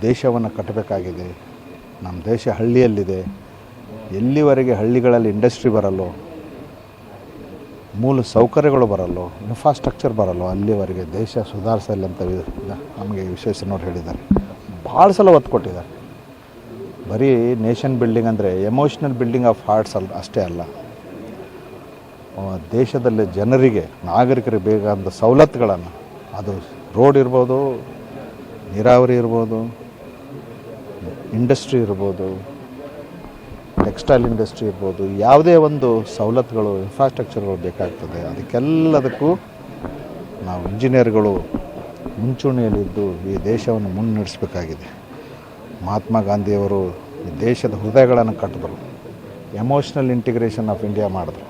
ದೇಶವನ್ನು ಕಟ್ಟಬೇಕಾಗಿದೆ. ನಮ್ಮ ದೇಶ ಹಳ್ಳಿಯಲ್ಲಿದೆ. ಎಲ್ಲಿವರೆಗೆ ಹಳ್ಳಿಗಳಲ್ಲಿ ಇಂಡಸ್ಟ್ರಿ ಬರಲ್ಲೋ, ಮೂಲ ಸೌಕರ್ಯಗಳು ಬರಲ್ಲೋ, ಇನ್ಫ್ರಾಸ್ಟ್ರಕ್ಚರ್ ಬರಲ್ಲೋ, ಅಲ್ಲಿವರೆಗೆ ದೇಶ ಸುಧಾರಿಸಲ್ಲ ಅಂತ ನಮಗೆ ವಿಶ್ವೇಶ್ವರಯ್ಯನವರು ಹೇಳಿದ್ದಾರೆ. ಭಾಳ ಸಲ ಒತ್ತು ಕೊಟ್ಟಿದ್ದಾರೆ. ಬರೀ ನೇಷನ್ ಬಿಲ್ಡಿಂಗ್ ಅಂದರೆ ಎಮೋಷ್ನಲ್ ಬಿಲ್ಡಿಂಗ್ ಆಫ್ ಹಾರ್ಟ್ಸ್ ಅಷ್ಟೇ ಅಲ್ಲ, ದೇಶದಲ್ಲಿ ಜನರಿಗೆ, ನಾಗರಿಕರಿಗೆ ಬೇಕಾದ ಸವಲತ್ತುಗಳನ್ನು, ಅದು ರೋಡ್ ಇರ್ಬೋದು, ನೀರಾವರಿ ಇರ್ಬೋದು, ಇಂಡಸ್ಟ್ರಿ ಇರ್ಬೋದು, ಟೆಕ್ಸ್ಟೈಲ್ ಇಂಡಸ್ಟ್ರಿ ಇರ್ಬೋದು, ಯಾವುದೇ ಒಂದು ಸವಲತ್ತುಗಳು, ಇನ್ಫ್ರಾಸ್ಟ್ರಕ್ಚರ್ಗಳು ಬೇಕಾಗ್ತದೆ. ಅದಕ್ಕೆಲ್ಲದಕ್ಕೂ ನಾವು ಇಂಜಿನಿಯರ್ಗಳು ಮುಂಚೂಣಿಯಲ್ಲಿದ್ದು ಈ ದೇಶವನ್ನು ಮುನ್ನಡೆಸಬೇಕಾಗಿದೆ. ಮಹಾತ್ಮ ಗಾಂಧಿಯವರು ಈ ದೇಶದ ಹೃದಯಗಳನ್ನು ಕಟ್ಟಿದ್ರು, ಎಮೋಷ್ನಲ್ ಇಂಟಿಗ್ರೇಷನ್ ಆಫ್ ಇಂಡಿಯಾ ಮಾಡಿದ್ರು.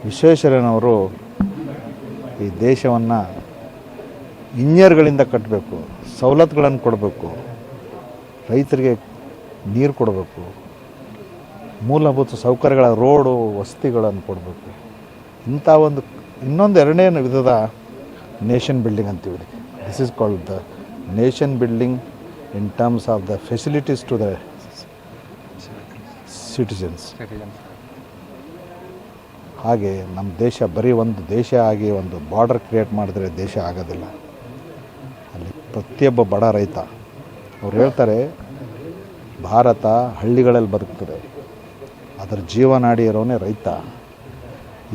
ವಿಶ್ವೇಶ್ವರಯ್ಯನವರು ಈ ದೇಶವನ್ನು ಇಂಜಿನಿಯರ್ಗಳಿಂದ ಕಟ್ಟಬೇಕು, ಸವಲತ್ತುಗಳನ್ನು ಕೊಡಬೇಕು, ರೈತರಿಗೆ ನೀರು ಕೊಡಬೇಕು, ಮೂಲಭೂತ ಸೌಕರ್ಯಗಳ ರೋಡು ವಸತಿಗಳನ್ನು ಕೊಡಬೇಕು. ಇಂಥ ಒಂದು ಇನ್ನೊಂದು ಎರಡನೇ ವಿಧದ ನೇಷನ್ ಬಿಲ್ಡಿಂಗ್ ಅಂತೀವಿ. This is called the nation building in terms of the facilities to the citizens. ಹಾಗೆ ನಮ್ಮ ದೇಶ ಬರೀ ಒಂದು ದೇಶ ಆಗಿ ಒಂದು ಬಾರ್ಡರ್ ಕ್ರಿಯೇಟ್ ಮಾಡಿದ್ರೆ ದೇಶ ಆಗೋದಿಲ್ಲ. ಅಲ್ಲಿ ಪ್ರತಿಯೊಬ್ಬ ಬಡ ರೈತ, ಅವ್ರು ಹೇಳ್ತಾರೆ, ಭಾರತ ಹಳ್ಳಿಗಳಲ್ಲಿ ಬದುಕ್ತದೆ, ಅದರ ಜೀವನಾಡಿ ಇರೋನೇ ರೈತ.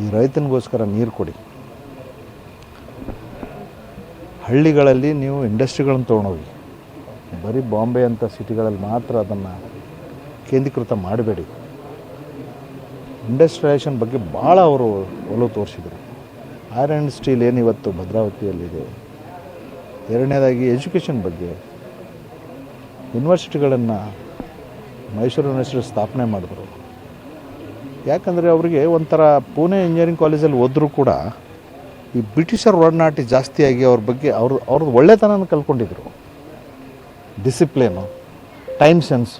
ಈ ರೈತನಿಗೋಸ್ಕರ ನೀರು ಕೊಡಿ. ಹಳ್ಳಿಗಳಲ್ಲಿ ನೀವು ಇಂಡಸ್ಟ್ರಿಗಳನ್ನು ತೊಗೊಂಡೋಗಿ, ಬರೀ ಬಾಂಬೆ ಅಂಥ ಸಿಟಿಗಳಲ್ಲಿ ಮಾತ್ರ ಅದನ್ನು ಕೇಂದ್ರೀಕೃತ ಮಾಡಬೇಡಿ. ಇಂಡಸ್ಟ್ರಿಯಲೈಸೇಷನ್ ಬಗ್ಗೆ ಭಾಳ ಅವರು ಒಲವು ತೋರಿಸಿದರು. ಐರನ್ ಆ್ಯಂಡ್ ಸ್ಟೀಲ್ ಏನಿವತ್ತು ಭದ್ರಾವತಿಯಲ್ಲಿದೆ. ಎರಡನೇದಾಗಿ ಎಜುಕೇಷನ್ ಬಗ್ಗೆ ಯೂನಿವರ್ಸಿಟಿಗಳನ್ನು ಮೈಸೂರು ಯೂನಿವರ್ಸಿಟಿ ಸ್ಥಾಪನೆ ಮಾಡಿದ್ರು. ಯಾಕಂದರೆ ಅವರಿಗೆ ಒಂಥರ ಪುಣೆ ಇಂಜಿನಿಯರಿಂಗ್ ಕಾಲೇಜಲ್ಲಿ ಓದಿದ್ರು ಕೂಡ ಈ ಬ್ರಿಟಿಷರ್ ಒಡನಾಟ ಜಾಸ್ತಿಯಾಗಿ ಅವ್ರ ಬಗ್ಗೆ ಅವ್ರದ್ದು ಒಳ್ಳೆತನನ ಕಲ್ತ್ಕೊಂಡಿದ್ರು. Discipline, time sense,